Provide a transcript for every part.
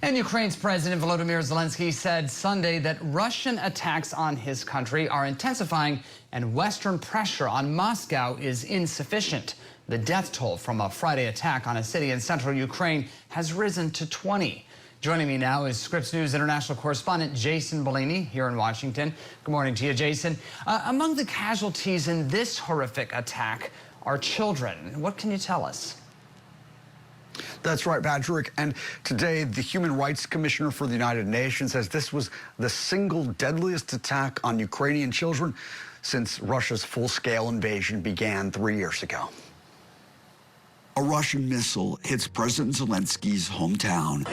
And Ukraine's President Volodymyr Zelenskyy said Sunday that Russian attacks on his country are intensifying and Western pressure on Moscow is insufficient. The death toll from a Friday attack on a city in central Ukraine has risen to 20. Joining me now is Scripps News international correspondent Jason Bellini here in Washington. Good morning to you, Jason. Among the casualties in this horrific attack are children. What can you tell us? That's right, Patrick. And today, the Human Rights Commissioner for the United Nations says this was the single deadliest attack on Ukrainian children since Russia's full-scale invasion began 3 years ago. A Russian missile hits President Zelensky's hometown.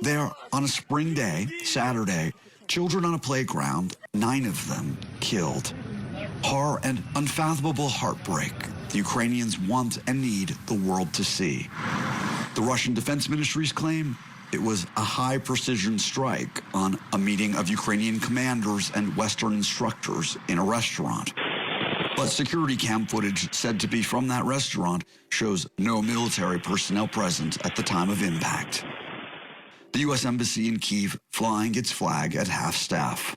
There, on a spring day, Saturday, children on a playground, 9 of them killed. Horror and unfathomable heartbreak the Ukrainians want and need the world to see. The Russian Defense Ministries claim it was a high-precision strike on a meeting of Ukrainian commanders and Western instructors in a restaurant. But security cam footage said to be from that restaurant shows no military personnel present at the time of impact. The U.S. Embassy in Kyiv flying its flag at half-staff.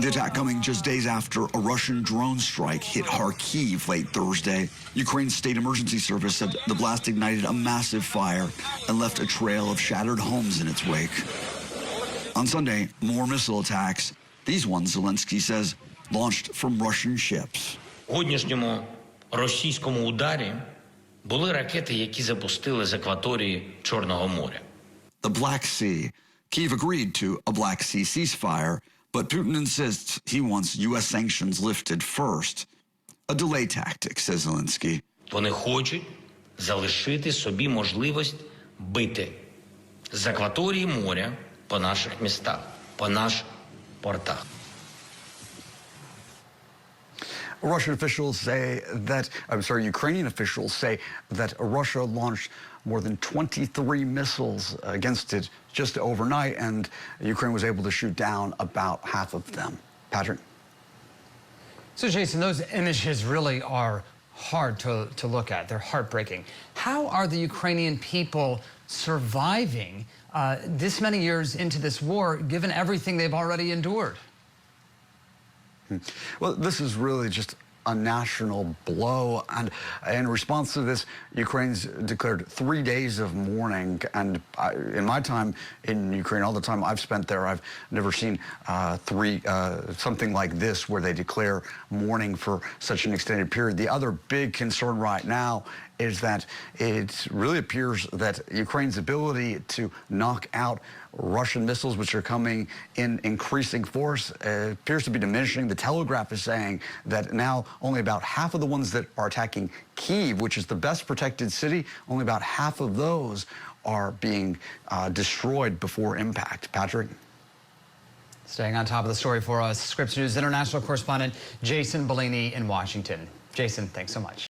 The attack coming just days after a Russian drone strike hit Kharkiv late Thursday. Ukraine's state emergency service said the blast ignited a massive fire and left a trail of shattered homes in its wake. On Sunday, more missile attacks. These ones, Zelenskyy says, launched from Russian ships. Сьогоднішньому російському ударі були ракети, які запустили з акваторії Чорного моря. The Black Sea. Kyiv agreed to a Black Sea ceasefire, but Putin insists he wants U.S. sanctions lifted first. A delay tactic, says Zelenskyy. Вони хочуть залишити собі можливість бити з акваторії моря по наших містах, по наших портах. Ukrainian officials say that Russia launched more than 23 missiles against it just overnight, and Ukraine was able to shoot down about half of them. Patrick? So, Jason, those images really are hard to look at. They're heartbreaking. How are the Ukrainian people surviving this many years into this war, given everything they've already endured? Well, this is really just a national blow, and in response to this, Ukraine's declared 3 days of mourning. And in my time in Ukraine, all the time I've spent there, I've never seen something like this where they declare mourning for such an extended period. The other big concern right now is that it really appears that Ukraine's ability to knock out Russian missiles, which are coming in increasing force, appears to be diminishing. The Telegraph is saying that now only about half of the ones that are attacking Kyiv, which is the best protected city, only about half of those are being destroyed before impact. Patrick? Staying on top of the story for us, Scripps News international correspondent Jason Bellini in Washington. Jason, thanks so much.